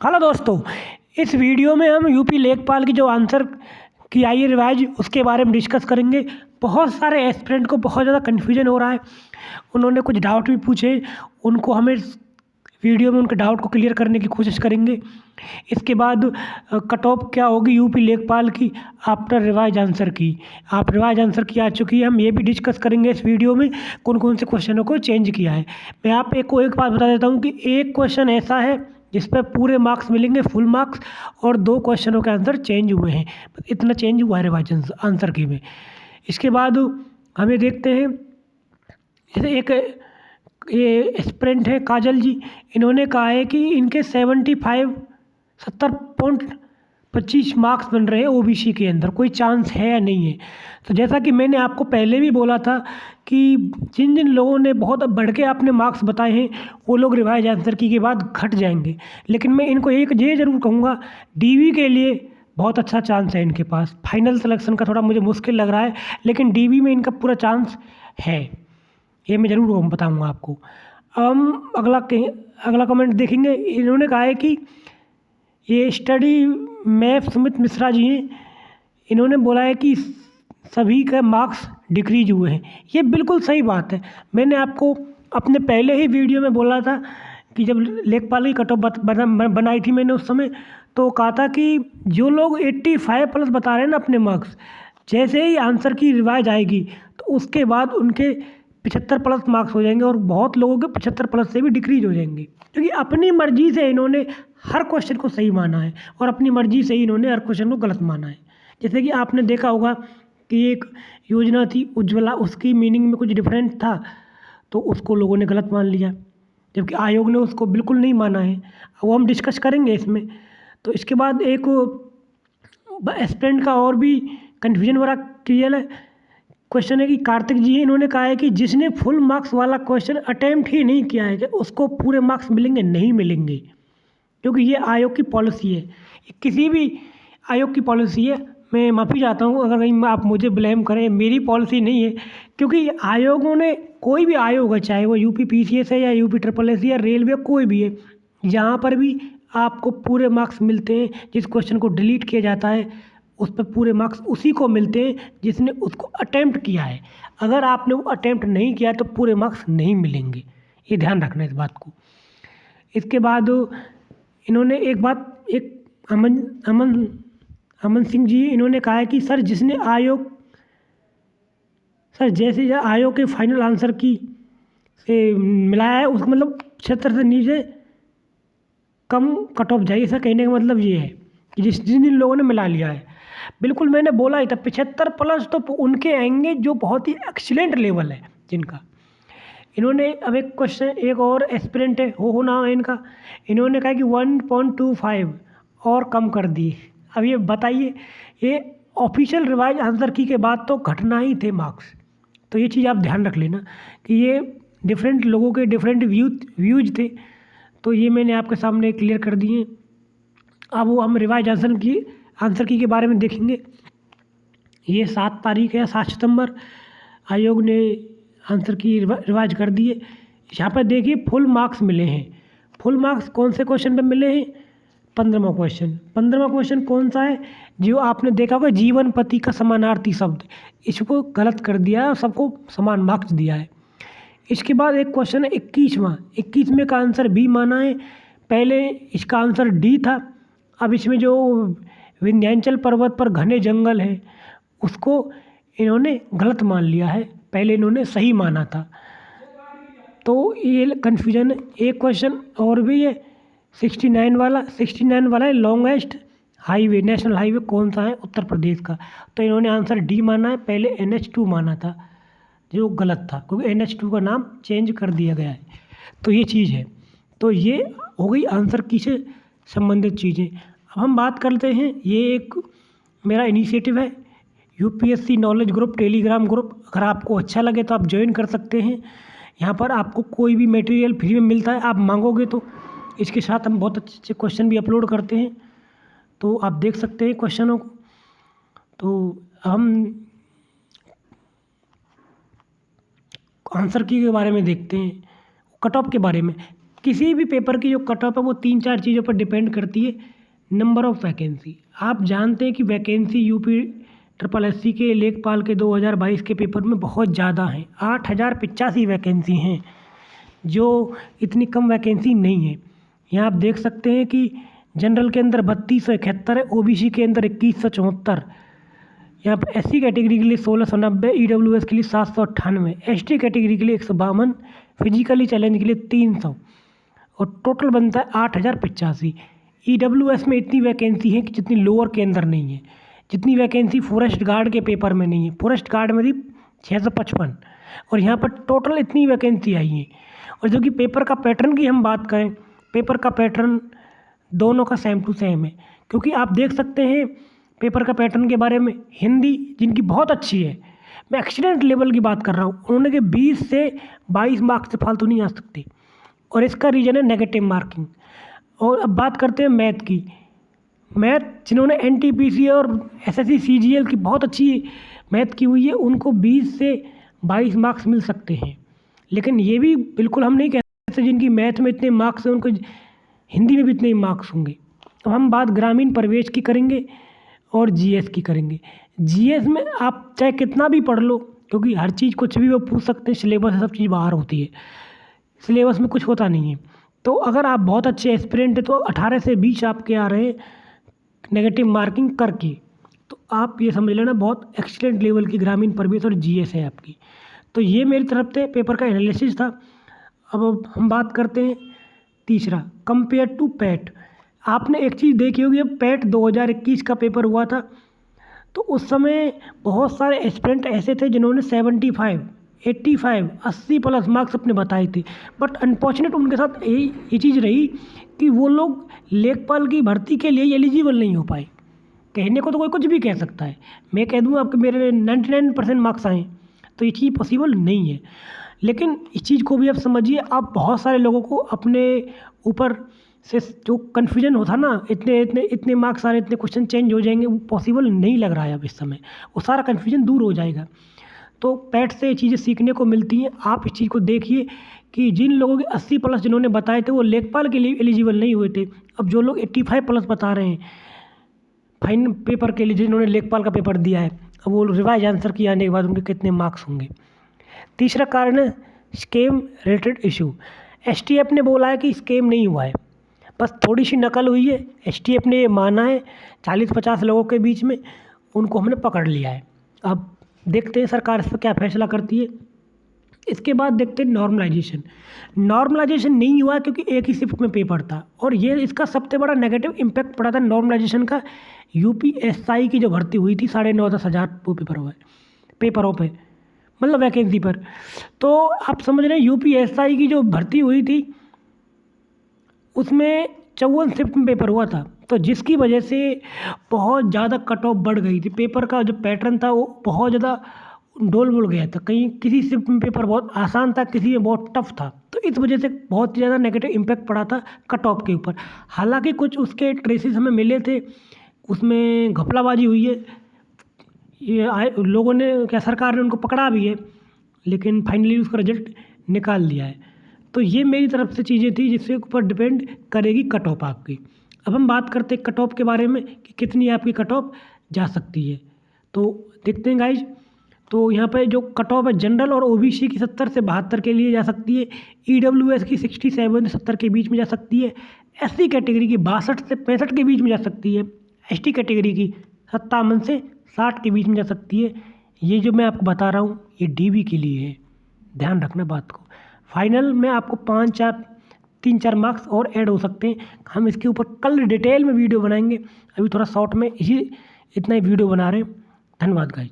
Hello दोस्तों, इस video में हम यूपी लेखपाल की जो आंसर की आई है रिवाइज उसके बारे में डिस्कस करेंगे। बहुत सारे एस्पिरेंट को बहुत ज़्यादा कन्फ्यूजन हो रहा है, उन्होंने कुछ डाउट भी पूछे, उनको हमें वीडियो में उनके डाउट को क्लियर करने की कोशिश करेंगे। इसके बाद कट ऑफ क्या होगी यूपी लेखपाल की आफ्टर रिवाइज आंसर की। आप रिवाइज आंसर की आ चुकी है, हम ये भी डिस्कस करेंगे इस वीडियो में कौन कौन से क्वेश्चनों को चेंज किया है। मैं आप एक बात बता देता हूँ कि एक क्वेश्चन ऐसा है जिस पर पूरे मार्क्स मिलेंगे, फुल मार्क्स, और 2 क्वेश्चनों के आंसर चेंज हुए हैं। इतना चेंज हुआ है रिवाइज आंसर की में। इसके बाद हमें देखते हैं, जैसे एक ये एस्पिरेंट है काजल जी, इन्होंने कहा है कि इनके 70.25 मार्क्स बन रहे हैं ओबीसी के अंदर, कोई चांस है या नहीं है। तो जैसा कि मैंने आपको पहले भी बोला था कि जिन जिन लोगों ने बहुत बढ़ के अपने मार्क्स बताए हैं वो लोग रिवाइज आंसर की के बाद घट जाएंगे। लेकिन मैं इनको एक ये ज़रूर कहूँगा, डीवी के लिए बहुत अच्छा चांस है इनके पास। फाइनल सिलेक्शन का थोड़ा मुझे मुश्किल लग रहा है, लेकिन डीवी में इनका पूरा चांस है, ये मैं ज़रूर बताऊँगा आपको। हम अगला कमेंट देखेंगे। इन्होंने कहा है कि ये स्टडी मैप सुमित मिश्रा जी हैं, इन्होंने बोला है कि सभी के मार्क्स डिक्रीज हुए हैं। ये बिल्कुल सही बात है। मैंने आपको अपने पहले ही वीडियो में बोला था कि जब लेखपाल की कट ऑफ बनाई थी मैंने उस समय, तो कहा था कि जो लोग 85 प्लस बता रहे हैं ना अपने मार्क्स, जैसे ही आंसर की रिवाइज आएगी तो उसके बाद उनके 75 प्लस मार्क्स हो जाएंगे और बहुत लोगों के 75 प्लस से भी डिक्रीज हो जाएंगे, क्योंकि अपनी मर्जी से इन्होंने हर क्वेश्चन को सही माना है और अपनी मर्जी से ही इन्होंने हर क्वेश्चन को गलत माना है। जैसे कि आपने देखा होगा कि एक योजना थी उज्ज्वला, उसकी मीनिंग में कुछ डिफरेंट था तो उसको लोगों ने गलत मान लिया, जबकि आयोग ने उसको बिल्कुल नहीं माना है। वो हम डिस्कस करेंगे इसमें। तो इसके बाद एक एस्पिरेंट का और भी कन्फ्यूजन वाला क्लियर है क्वेश्चन है कि कार्तिक जी, इन्होंने कहा है कि जिसने फुल मार्क्स वाला क्वेश्चन अटेम्प्ट ही नहीं किया है कि उसको पूरे मार्क्स मिलेंगे, नहीं मिलेंगे, क्योंकि ये आयोग की पॉलिसी है, किसी भी आयोग की पॉलिसी है। मैं माफ़ी चाहता हूँ अगर कहीं आप मुझे ब्लेम करें, मेरी पॉलिसी नहीं है, क्योंकि आयोगों ने, कोई भी आयोग है, चाहे वो यूपी पीसीएस है या यूपी ट्रिपल एस या रेलवे, कोई भी है, जहाँ पर भी आपको पूरे मार्क्स मिलते हैं, जिस क्वेश्चन को डिलीट किया जाता है उस पर पूरे मार्क्स उसी को मिलते हैं जिसने उसको अटेम्प्ट किया है। अगर आपने वो अटेम्प्ट नहीं किया तो पूरे मार्क्स नहीं मिलेंगे, ये ध्यान रखना इस बात को। इसके बाद इन्होंने एक अमन सिंह जी, इन्होंने कहा है कि सर जैसे आयोग के फाइनल आंसर की से मिलाया है उसको मतलब 76 से नीचे कम कट ऑफ जाएगी। ऐसा कहने का मतलब ये है कि जिन लोगों ने मिला लिया है, बिल्कुल मैंने बोला ही था 75 प्लस तो उनके आएंगे जो बहुत ही एक्सीलेंट लेवल है जिनका। इन्होंने अब एक क्वेश्चन, एक और एस्पिरेंट है, हो नाम है इनका, इन्होंने कहा कि 1.25 और कम कर दिए। अब ये बताइए, ये ऑफिशियल रिवाइज आंसर की के बाद तो घटना ही थे मार्क्स। तो ये चीज़ आप ध्यान रख लेना कि ये डिफरेंट लोगों के डिफरेंट व्यूज थे, तो ये मैंने आपके सामने क्लियर कर दिए। अब वो हम रिवाइज आंसर की के बारे में देखेंगे। ये 7 तारीख है, 7 सितंबर आयोग ने आंसर की रिवाइज कर दिए। यहाँ पर देखिए फुल मार्क्स मिले हैं। फुल मार्क्स कौन से क्वेश्चन पे मिले हैं? 15वां क्वेश्चन। 15वां क्वेश्चन कौन सा है? जो आपने देखा होगा जीवन पति का समानार्थी शब्द, इसको गलत कर दिया है और सबको समान मार्क्स दिया है। इसके बाद एक क्वेश्चन है 21वें का आंसर बी माना है, पहले इसका आंसर डी था। अब इसमें जो विंध्याचल पर्वत पर घने जंगल हैं उसको इन्होंने गलत मान लिया है, पहले इन्होंने सही माना था, तो ये कन्फ्यूजन है। एक क्वेश्चन और भी है 69 वाला है, लॉन्गेस्ट हाईवे, नेशनल हाईवे कौन सा है उत्तर प्रदेश का, तो इन्होंने आंसर डी माना है, पहले NH2 माना था जो गलत था, क्योंकि NH2 का नाम चेंज कर दिया गया है। तो ये चीज़ है, तो ये हो गई आंसर की से संबंधित चीज़ें। अब हम बात करते हैं, ये एक मेरा इनिशिएटिव है UPSC knowledge group, Telegram group. अगर आपको अच्छा लगे तो आप ज्वाइन कर सकते हैं। यहाँ पर आपको कोई भी मटेरियल फ्री में मिलता है, आप मांगोगे तो। इसके साथ हम बहुत अच्छे अच्छे क्वेश्चन भी अपलोड करते हैं, तो आप देख सकते हैं क्वेश्चनों को। तो हम आंसर की के बारे में देखते हैं, कट ऑफ के बारे में किसी भी पेपर की जो कट ऑफ है वो 3-4 चीज़ों पर डिपेंड करती है। नंबर ऑफ़ वैकेंसी, आप जानते हैं कि वैकेंसी यूपी ट्रिपल एससी के लेखपाल के 2022 के पेपर में बहुत ज़्यादा हैं। 8085 वैकेंसी हैं, जो इतनी कम वैकेंसी नहीं है। यहाँ आप देख सकते हैं कि जनरल के अंदर 3271 है, ओबीसी के अंदर 2174, यहाँ पर एससी कैटेगरी के लिए 1690, ईडब्ल्यूएस के लिए 798, एसटी कैटेगरी के लिए 152, फिजिकली चैलेंज के लिए 300 और टोटल बनता है 8085। ईडब्ल्यूएस में इतनी वैकेंसी है कि जितनी लोअर के अंदर नहीं है, जितनी वैकेंसी फॉरेस्ट गार्ड के पेपर में नहीं है। फॉरेस्ट गार्ड में थी 655 और यहाँ पर टोटल इतनी वैकेंसी आई है। और जो कि पेपर का पैटर्न की हम बात करें, पेपर का पैटर्न दोनों का सेम टू सेम है, क्योंकि आप देख सकते हैं पेपर का पैटर्न के बारे में। हिंदी जिनकी बहुत अच्छी है, मैं एक्सीलेंट लेवल की बात कर रहा हूँ, उन्होंने के 20 से 22 मार्क्स से फालतू नहीं आ सकते और इसका रीज़न है नेगेटिव मार्किंग। और अब बात करते हैं मैथ की। मैथ जिन्होंने एनटीपीसी और एसएससी सीजीएल की बहुत अच्छी मैथ की हुई है, उनको 20 से 22 मार्क्स मिल सकते हैं। लेकिन ये भी बिल्कुल हम नहीं कह सकते जिनकी मैथ में इतने मार्क्स हैं उनको हिंदी में भी इतने मार्क्स होंगे। अब हम बात ग्रामीण परिवेश की करेंगे और जीएस की करेंगे। जीएस में आप चाहे कितना भी पढ़ लो, क्योंकि हर चीज़ कुछ भी वो पूछ सकते हैं, सिलेबस से सब चीज़ बाहर होती है, सिलेबस में कुछ होता नहीं है। तो अगर आप बहुत अच्छे एस्पिरेंट हैं तो 18 से 20 आपके आ रहे हैं नेगेटिव मार्किंग करके, तो आप ये समझ लेना बहुत एक्सीलेंट लेवल की ग्रामीण परिवेश और जीएस है आपकी। तो ये मेरी तरफ से पेपर का एनालिसिस था। अब हम बात करते हैं तीसरा, कंपेयर टू पैट। आपने एक चीज़ देखी होगी, अब पैट 2021 का पेपर हुआ था तो उस समय बहुत सारे एस्पिरेंट ऐसे थे जिन्होंने 75, 85, 80 प्लस मार्क्स अपने बताए थे। बट अनफॉर्चुनेट उनके साथ ये चीज़ रही कि वो लोग लेखपाल की भर्ती के लिए एलिजिबल नहीं हो पाए। कहने को तो कोई कुछ भी कह सकता है, मैं कह दूँ आपके मेरे 99% मार्क्स आए, तो ये चीज़ पॉसिबल नहीं है। लेकिन इस चीज़ को भी आप समझिए, आप बहुत सारे लोगों को अपने ऊपर से जो कन्फ्यूजन होता ना, इतने मार्क्स आ रहे, इतने क्वेश्चन चेंज हो जाएंगे, वो पॉसिबल नहीं लग रहा है अब इस समय। वो सारा कन्फ्यूजन दूर हो जाएगा। तो पैट से ये चीज़ें सीखने को मिलती हैं। आप इस चीज़ को देखिए कि जिन लोगों के 80 प्लस जिन्होंने बताए थे वो लेखपाल के लिए एलिजिबल नहीं हुए थे। अब जो लोग 85 प्लस बता रहे हैं फाइन पेपर के लिए, जिन्होंने लेखपाल का पेपर दिया है, अब वो रिवाइज आंसर की आने के बाद उनके कितने मार्क्स होंगे। तीसरा कारण है स्कैम रिलेटेड इशू। एसटीएफ ने बोला है कि स्कैम नहीं हुआ है, बस थोड़ी सी नकल हुई है। एसटीएफ ने ये माना है, 40-50 लोगों के बीच में उनको हमने पकड़ लिया है। अब देखते हैं सरकार इस पर क्या फैसला करती है। इसके बाद देखते हैं नॉर्मलाइजेशन। नॉर्मलाइजेशन नहीं हुआ क्योंकि एक ही शिफ्ट में पेपर था और ये इसका सबसे बड़ा नेगेटिव इम्पैक्ट पड़ा था नॉर्मलाइजेशन का। यूपीएसआई की जो भर्ती हुई थी 9,500-10 हज़ार वो पेपरों पे, मतलब वैकेंसी पर। तो आप समझ रहे हैं यूपीएसआई की जो भर्ती हुई थी उसमें 54 शिफ्ट में पेपर हुआ था, तो जिसकी वजह से बहुत ज़्यादा कट ऑफ बढ़ गई थी। पेपर का जो पैटर्न था वो बहुत ज़्यादा डोल बोल गया था। कहीं किसी शिफ्ट में पेपर बहुत आसान था, किसी में बहुत टफ था, तो इस वजह से बहुत ज़्यादा नेगेटिव इम्पैक्ट पड़ा था कट ऑफ के ऊपर। हालांकि कुछ उसके ट्रेसेस हमें मिले थे, उसमें घपलाबाजी हुई है, ये लोगों ने क्या सरकार ने उनको पकड़ा भी है, लेकिन फाइनली उसका रिजल्ट निकाल दिया है। तो ये मेरी तरफ से चीज़ें थी जिसके ऊपर डिपेंड करेगी कट ऑफ आपकी। अब हम बात करते हैं कट ऑफ के बारे में कि कितनी आपकी कट ऑफ जा सकती है। तो देखते हैं गाइज, तो यहाँ पे जो कट ऑफ है जनरल और ओबीसी की 70 से 72 के लिए जा सकती है, ईडब्ल्यूएस की 67 से 70 के बीच में जा सकती है, एससी कैटेगरी की 62 से 65 के बीच में जा सकती है, एसटी कैटेगरी की 57 से 60 के बीच में जा सकती है। ये जो मैं आपको बता रहा हूँ ये डीबी के लिए है, ध्यान रखना बात को। फाइनल में आपको 3-4 मार्क्स और ऐड हो सकते हैं। हम इसके ऊपर कल डिटेल में वीडियो बनाएंगे, अभी थोड़ा शॉर्ट में इतना ही वीडियो बना रहे हैं। धन्यवाद गाइज।